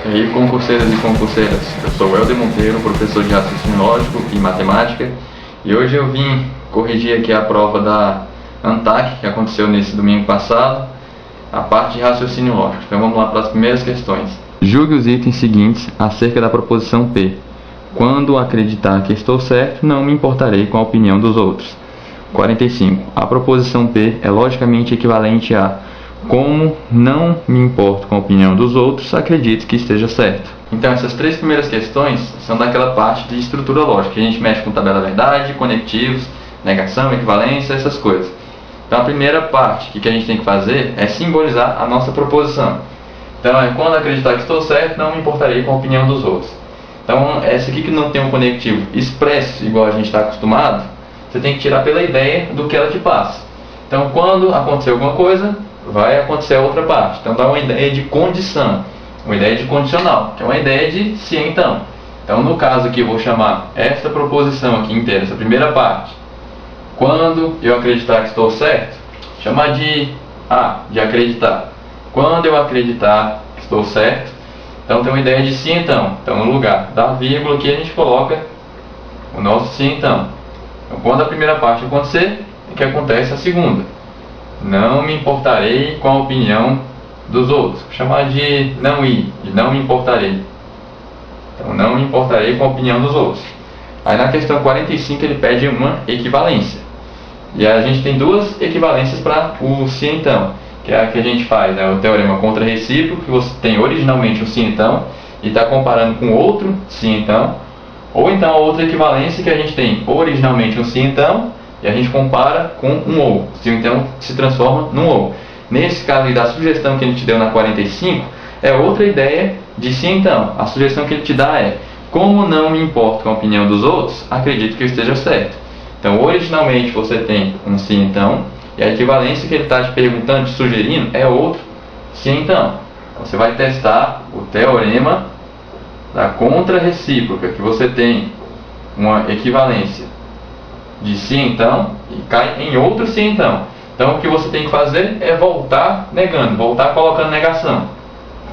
E aí, concurseiras e concurseiras, eu sou o Helder Monteiro, professor de raciocínio lógico e matemática, e hoje eu vim corrigir aqui a prova da ANTAC, que aconteceu nesse domingo passado, a parte de raciocínio lógico. Então vamos lá para as primeiras questões. Julgue os itens seguintes acerca da proposição P. Quando acreditar que estou certo, não me importarei com a opinião dos outros. 45. A proposição P é logicamente equivalente a como não me importo com a opinião dos outros, acredito que esteja certo. Então essas três primeiras questões são daquela parte de estrutura lógica, que a gente mexe com tabela verdade, conectivos, negação, equivalência, essas coisas. Então a primeira parte que a gente tem que fazer é simbolizar a nossa proposição. Então é quando acreditar que estou certo, não me importarei com a opinião dos outros. Então essa aqui que não tem um conectivo expresso, igual a gente está acostumado, você tem que tirar pela ideia do que ela te passa. Então quando acontecer alguma coisa, vai acontecer a outra parte. Então dá uma ideia de condição, uma ideia de condicional, que é uma ideia de se então. Então no caso aqui eu vou chamar esta proposição aqui inteira, essa primeira parte. Quando eu acreditar que estou certo, chamar de A, de acreditar. Quando eu acreditar que estou certo, então tem uma ideia de se então. Então no lugar da vírgula aqui a gente coloca o nosso se então. Então quando a primeira parte acontecer, é que acontece a segunda. Não me importarei com a opinião dos outros. Vou chamar de não ir, de não me importarei. Então, não me importarei com a opinião dos outros. Aí na questão 45 ele pede uma equivalência. E a gente tem duas equivalências para o se então, que é a que a gente faz, né? O teorema contra-recíproco, que você tem originalmente um se então e está comparando com outro se então. Ou então a outra equivalência que a gente tem originalmente um se então e a gente compara com um ou. Se então se transforma num ou. Nesse caso aí da sugestão que ele te deu na 45, é outra ideia de se então. A sugestão que ele te dá é: como não me importo com a opinião dos outros, acredito que eu esteja certo. Então, originalmente você tem um se então, e a equivalência que ele está te perguntando, te sugerindo, é outro se então. Então, você vai testar o teorema da contra-recíproca, que você tem uma equivalência de se então e cai em outro se então. Então o que você tem que fazer é voltar negando, voltar colocando negação.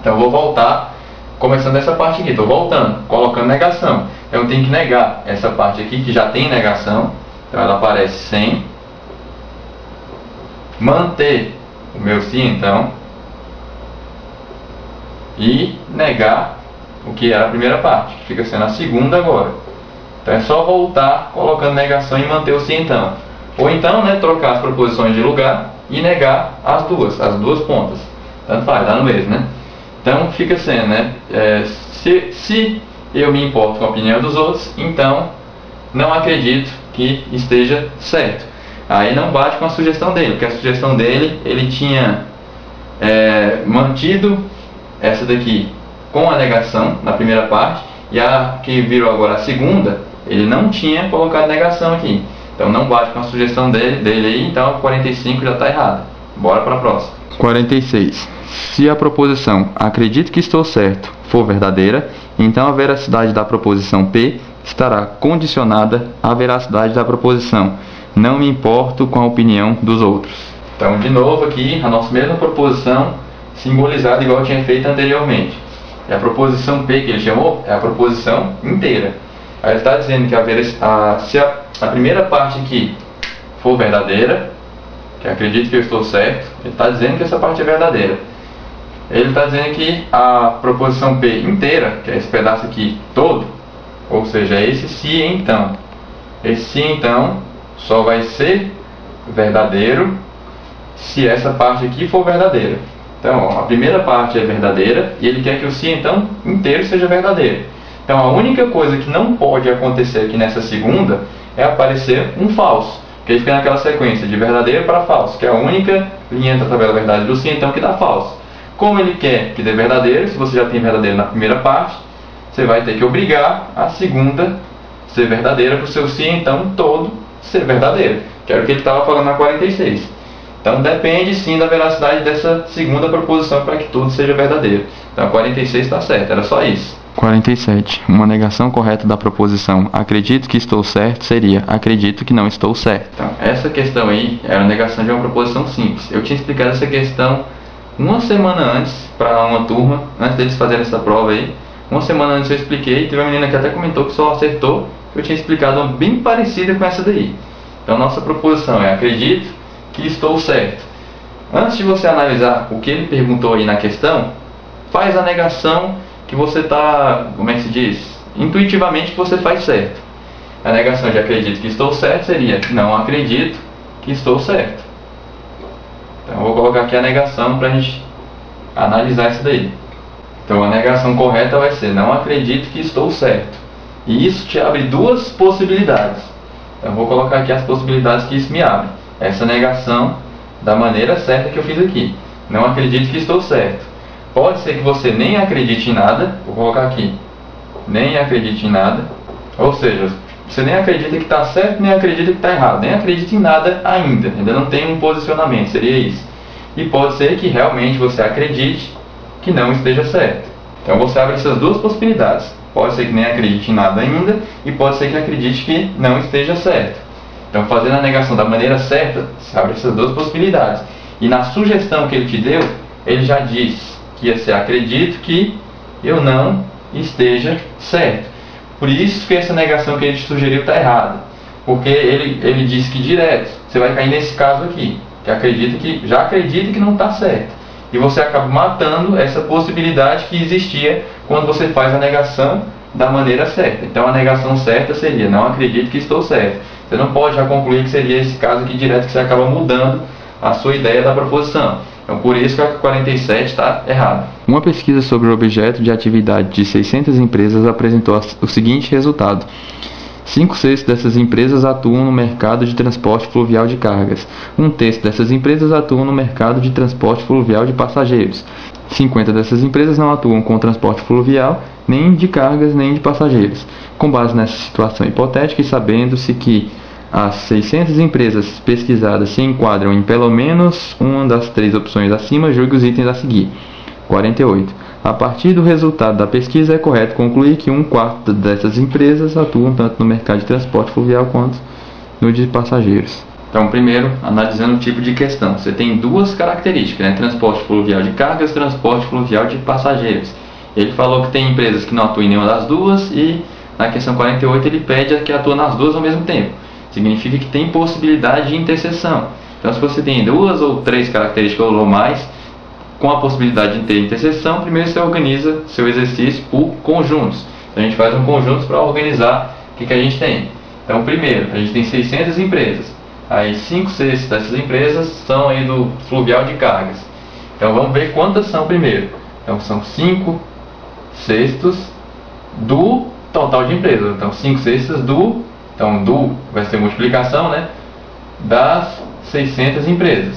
Então eu vou voltar começando essa parte aqui, estou voltando, colocando negação. Então eu tenho que negar essa parte aqui que já tem negação, então ela aparece sem. Manter o meu se então e negar o que era a primeira parte, que fica sendo a segunda agora. Então é só voltar colocando negação e manter o se então. Ou então, né, trocar as proposições de lugar e negar as duas pontas. Tanto faz, dá no mesmo, né? Então fica sendo, né? Se eu me importo com a opinião dos outros, então não acredito que esteja certo. Aí não bate com a sugestão dele, porque a sugestão dele, ele tinha mantido essa daqui com a negação na primeira parte, e a que virou agora a segunda, ele não tinha colocado negação aqui. Então não bate com a sugestão dele aí, então a 45 já está errada. Bora para a próxima. 46. Se a proposição acredito que estou certo for verdadeira, então a veracidade da proposição P estará condicionada à veracidade da proposição não me importo com a opinião dos outros. Então de novo aqui a nossa mesma proposição simbolizada igual eu tinha feito anteriormente. E a proposição P que ele chamou é a proposição inteira. Aí ele está dizendo que se a primeira parte aqui for verdadeira, que acredito que eu estou certo, ele está dizendo que essa parte é verdadeira. Ele está dizendo que a proposição P inteira, que é esse pedaço aqui todo, ou seja, esse se então. Esse se então só vai ser verdadeiro se essa parte aqui for verdadeira. Então, ó, a primeira parte é verdadeira e ele quer que o se então inteiro seja verdadeiro. Então, a única coisa que não pode acontecer aqui nessa segunda é aparecer um falso, que aí fica naquela sequência de verdadeiro para falso, que é a única linha da tabela verdade do se então que dá falso. Como ele quer que dê verdadeiro, se você já tem verdadeiro na primeira parte, você vai ter que obrigar a segunda ser verdadeira para o seu se então todo ser verdadeiro, que era o que ele estava falando na 46. Então depende sim da veracidade dessa segunda proposição para que tudo seja verdadeiro. Então a 46 está certa, era só isso. 47. Uma negação correta da proposição acredito que estou certo seria acredito que não estou certo. Então, essa questão aí era a negação de uma proposição simples. Eu tinha explicado essa questão uma semana antes, para uma turma, antes deles fazerem essa prova aí, uma semana antes eu expliquei, teve uma menina que até comentou que só acertou, que eu tinha explicado uma bem parecida com essa daí. Então nossa proposição é: acredito que estou certo. Antes de você analisar o que ele perguntou aí na questão, faz a negação que você está, como é que se diz? Intuitivamente que você faz certo. A negação de acredito que estou certo seria: não acredito que estou certo. Então eu vou colocar aqui a negação para a gente analisar isso daí. Então a negação correta vai ser: não acredito que estou certo. E isso te abre duas possibilidades. Então eu vou colocar aqui as possibilidades que isso me abre. Essa negação da maneira certa que eu fiz aqui: não acredito que estou certo. Pode ser que você nem acredite em nada. Vou colocar aqui: nem acredite em nada. Ou seja, você nem acredita que está certo, nem acredita que está errado. Nem acredita em nada ainda. Ainda não tem um posicionamento, seria isso. E pode ser que realmente você acredite que não esteja certo. Então você abre essas duas possibilidades. Pode ser que nem acredite em nada ainda, e pode ser que acredite que não esteja certo. Então, fazendo a negação da maneira certa, você abre essas duas possibilidades. E na sugestão que ele te deu, ele já disse que ia ser: acredito que eu não esteja certo. Por isso que essa negação que ele te sugeriu está errada. Porque ele disse que direto você vai cair nesse caso aqui, que já acredita que não está certo. E você acaba matando essa possibilidade que existia quando você faz a negação da maneira certa. Então a negação certa seria: não acredito que estou certo. Você não pode já concluir que seria esse caso aqui direto, que você acaba mudando a sua ideia da proposição. Então por isso que a 47 está errada. Uma pesquisa sobre o objeto de atividade de 600 empresas apresentou o seguinte resultado: 5/6 dessas empresas atuam no mercado de transporte fluvial de cargas. 1/3 dessas empresas atuam no mercado de transporte fluvial de passageiros. 50 dessas empresas não atuam com transporte fluvial, nem de cargas, nem de passageiros. Com base nessa situação hipotética e sabendo-se que as 600 empresas pesquisadas se enquadram em pelo menos uma das 3 opções acima, julgue os itens a seguir. 48. A partir do resultado da pesquisa, é correto concluir que 1/4 dessas empresas atuam tanto no mercado de transporte fluvial quanto no de passageiros. Então, primeiro, analisando o tipo de questão. Você tem duas características, né? Transporte fluvial de cargas, transporte fluvial de passageiros. Ele falou que tem empresas que não atuam em nenhuma das duas, e na questão 48 ele pede que atuem nas duas ao mesmo tempo. Significa que tem possibilidade de interseção. Então, se você tem 2 ou 3 características ou mais com a possibilidade de ter interseção, primeiro você organiza seu exercício por conjuntos. Então a gente faz um conjunto para organizar o que a gente tem. Então primeiro, a gente tem 600 empresas. Aí 5/6 dessas empresas são aí do fluvial de cargas. Então vamos ver quantas são primeiro. Então são 5/6 do total de empresas. Então 5/6 do, então do vai ser multiplicação, né, das 600 empresas.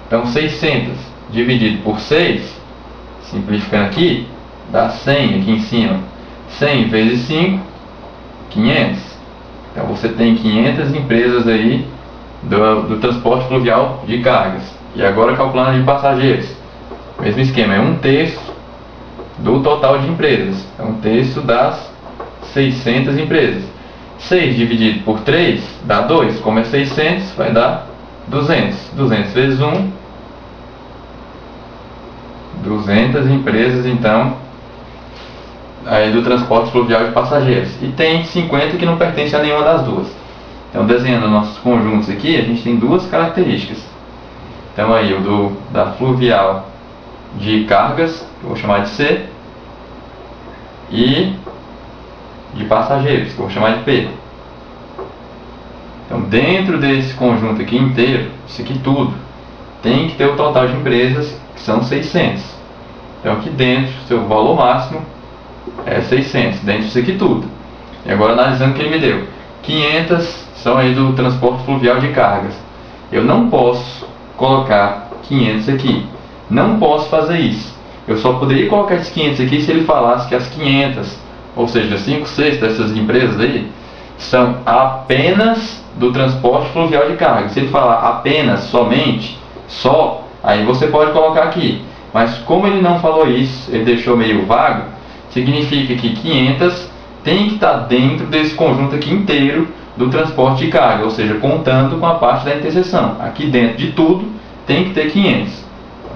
Então 600 dividido por 6, simplificando aqui, dá 100 aqui em cima. 100 vezes 5, 500. Então você tem 500 empresas aí do transporte fluvial de cargas. E agora calculando de passageiros, mesmo esquema, é 1/3 do total de empresas. É 1/3 das 600 empresas. 6 dividido por 3 dá 2. Como é 600, vai dar 200. 200 vezes 1, 200 empresas, então, aí do transporte fluvial de passageiros. E tem 50 que não pertencem a nenhuma das duas. Então, desenhando nossos conjuntos aqui, a gente tem duas características. Então, aí o da fluvial de cargas, que eu vou chamar de C, e de passageiros, que eu vou chamar de P. Então, dentro desse conjunto aqui inteiro, isso aqui tudo, tem que ter o total de empresas, que são 600. Então aqui dentro, seu valor máximo é 600, dentro disso aqui tudo. E agora analisando o que ele me deu. 500 são aí do transporte fluvial de cargas. Eu não posso colocar 500 aqui. Não posso fazer isso. Eu só poderia colocar esses 500 aqui se ele falasse que as 500, ou seja, 5/6 dessas empresas aí, são apenas do transporte fluvial de cargas. Se ele falar apenas, somente, só, aí você pode colocar aqui. Mas como ele não falou isso, ele deixou meio vago, significa que 500 tem que estar dentro desse conjunto aqui inteiro do transporte de carga, ou seja, contando com a parte da interseção. Aqui dentro de tudo tem que ter 500.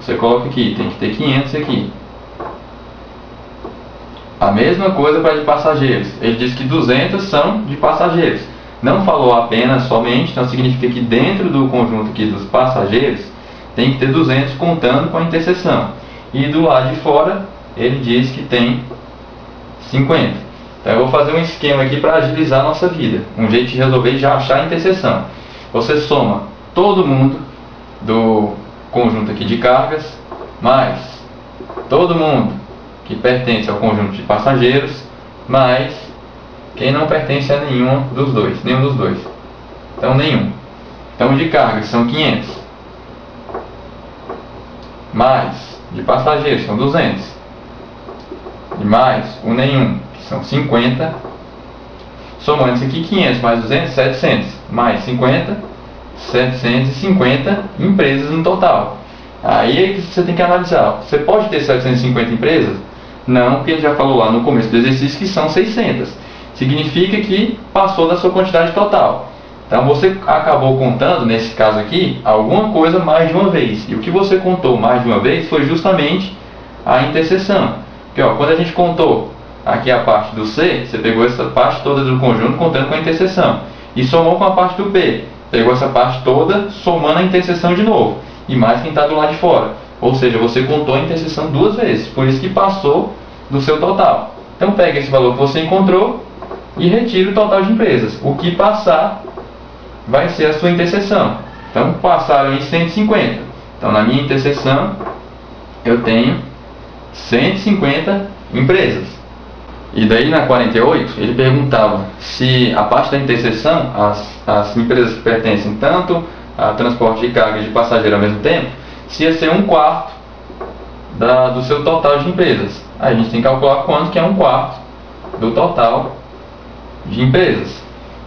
você coloca aqui, tem que ter 500 aqui. A mesma coisa para de passageiros. Ele diz que 200 são de passageiros. Não falou apenas, somente, então significa que dentro do conjunto aqui dos passageiros, tem que ter 200 contando com a interseção. E do lado de fora, ele diz que tem 50. Então eu vou fazer um esquema aqui para agilizar a nossa vida. Um jeito de resolver é já achar a interseção. Você soma todo mundo do conjunto aqui de cargas, mais todo mundo que pertence ao conjunto de passageiros, mais quem não pertence a nenhum dos dois. Então nenhum. Então de cargas são 500. Mais de passageiros são 200. E mais o nenhum, que são 50. Somando isso aqui, 500 mais 200, 700. Mais 50, 750 empresas no total. Aí é que você tem que analisar. Você pode ter 750 empresas? Não, porque ele já falou lá no começo do exercício que são 600. Significa que passou da sua quantidade total. Então você acabou contando, nesse caso aqui, alguma coisa mais de uma vez. E o que você contou mais de uma vez foi justamente a interseção. Porque ó, quando a gente contou aqui a parte do C, você pegou essa parte toda do conjunto contando com a interseção. E somou com a parte do P. Pegou essa parte toda somando a interseção de novo. E mais quem está do lado de fora. Ou seja, você contou a interseção duas vezes. Por isso que passou do seu total. Então pega esse valor que você encontrou e retira o total de empresas. O que passar vai ser a sua interseção. Então passaram em 150. Então na minha interseção eu tenho 150 empresas. E daí na 48 ele perguntava se a parte da interseção, as empresas que pertencem tanto a transporte de carga e de passageiro ao mesmo tempo, se ia ser 1/4 do seu total de empresas. Aí a gente tem que calcular quanto que é 1/4 do total de empresas.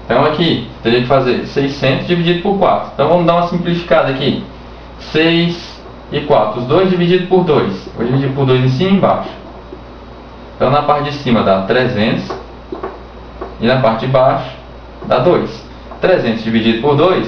Então aqui teria que fazer 600 dividido por 4. Então vamos dar uma simplificada aqui. 6 e 4, os dois dividido por 2. Vou dividir por 2 em cima e embaixo. Então na parte de cima dá 300 e na parte de baixo dá 2. 300 dividido por 2,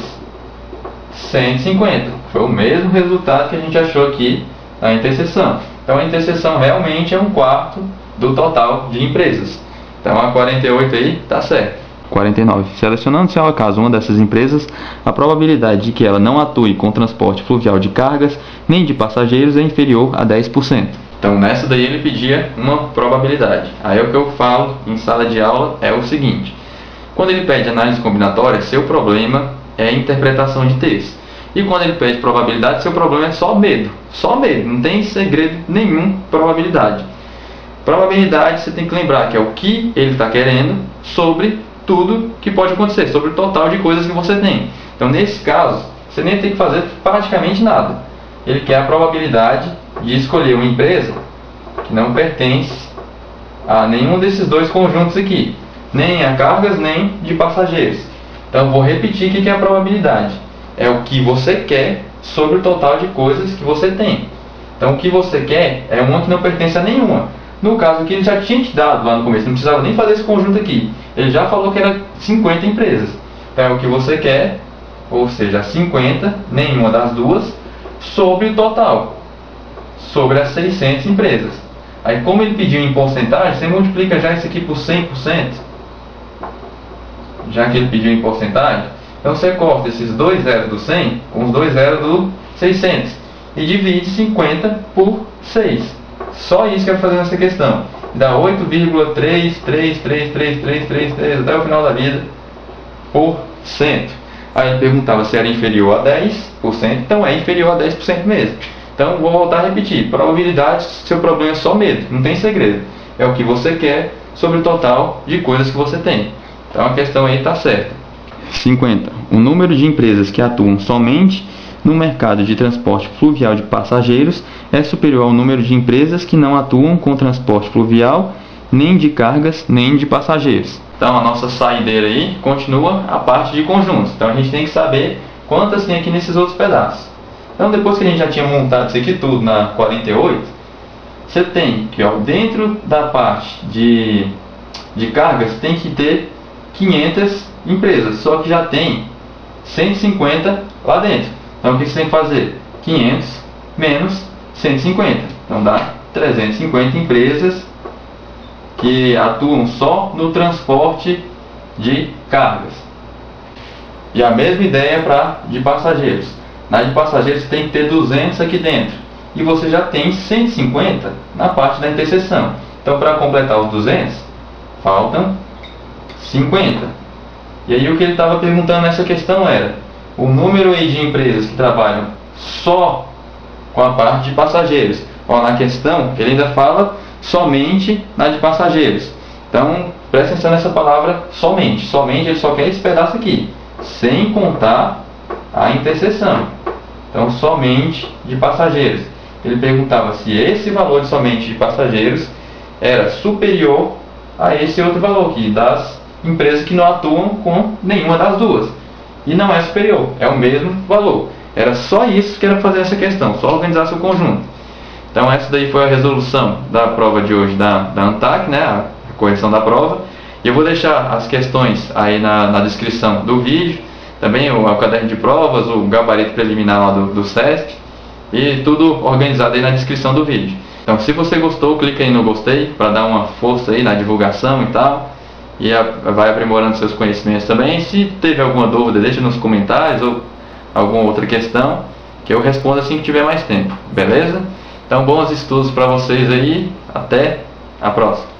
150. Foi o mesmo resultado que a gente achou aqui na interseção. Então a interseção realmente é 1/4 do total de empresas. Então a 48 aí está certo. 49. Selecionando-se ao acaso uma dessas empresas, a probabilidade de que ela não atue com transporte fluvial de cargas nem de passageiros é inferior a 10%. Então nessa daí ele pedia uma probabilidade. Aí o que eu falo em sala de aula é o seguinte: quando ele pede análise combinatória, seu problema é interpretação de texto. E quando ele pede probabilidade, seu problema é só medo. Só medo, não tem segredo nenhum probabilidade. Probabilidade você tem que lembrar que é o que ele está querendo sobre tudo que pode acontecer, sobre o total de coisas que você tem. Então nesse caso, você nem tem que fazer praticamente nada. Ele quer a probabilidade de escolher uma empresa que não pertence a nenhum desses dois conjuntos aqui, nem a cargas, nem de passageiros. Então vou repetir o que é a probabilidade. É o que você quer sobre o total de coisas que você tem. Então o que você quer é uma que não pertence a nenhuma. No caso aqui ele já tinha te dado lá no começo, não precisava nem fazer esse conjunto aqui. Ele já falou que era 50 empresas. Então é o que você quer, ou seja, 50, nenhuma das duas, sobre o total, sobre as 600 empresas. Aí como ele pediu em porcentagem, você multiplica já isso aqui por 100%, já que ele pediu em porcentagem. Então você corta esses dois zeros do 100 com os dois zeros do 600 e divide 50 por 6. Só isso que eu vou fazer nessa questão. Dá 8,3333333 até o final da vida por cento. Aí ele perguntava se era inferior a 10%, então é inferior a 10% mesmo. Então vou voltar a repetir. Probabilidade, seu problema é só medo, não tem segredo. É o que você quer sobre o total de coisas que você tem. Então a questão aí está certa. 50. O número de empresas que atuam somente no mercado de transporte fluvial de passageiros é superior ao número de empresas que não atuam com transporte fluvial, nem de cargas, nem de passageiros. Então a nossa saideira aí continua a parte de conjuntos. Então a gente tem que saber quantas tem aqui nesses outros pedaços. Então depois que a gente já tinha montado isso aqui tudo na 48, você tem que dentro da parte de cargas tem que ter 500 empresas, só que já tem 150 lá dentro. Então o que você tem que fazer? 500 menos 150. Então dá 350 empresas que atuam só no transporte de cargas. E a mesma ideia para de passageiros. Na de passageiros tem que ter 200 aqui dentro. E você já tem 150 na parte da interseção. Então, para completar os 200, faltam 50. E aí o que ele estava perguntando nessa questão era o número aí de empresas que trabalham só com a parte de passageiros. Ó, na questão, ele ainda fala somente na de passageiros. Então, presta atenção nessa palavra somente. Somente, ele só quer esse pedaço aqui, sem contar a interseção. Então, somente de passageiros. Ele perguntava se esse valor de somente de passageiros era superior a esse outro valor aqui, das empresas que não atuam com nenhuma das duas. E não é superior, é o mesmo valor. Era só isso que era fazer essa questão, só organizar seu conjunto. Então essa daí foi a resolução da prova de hoje da ANTAC, né, a correção da prova. E eu vou deixar as questões aí na descrição do vídeo, também o caderno de provas, o gabarito preliminar lá do SESC, e tudo organizado aí na descrição do vídeo. Então se você gostou, clica aí no gostei, para dar uma força aí na divulgação e tal, e vai aprimorando seus conhecimentos também. Se teve alguma dúvida, deixa nos comentários, ou alguma outra questão, que eu respondo assim que tiver mais tempo, beleza? Então bons estudos para vocês aí, até a próxima.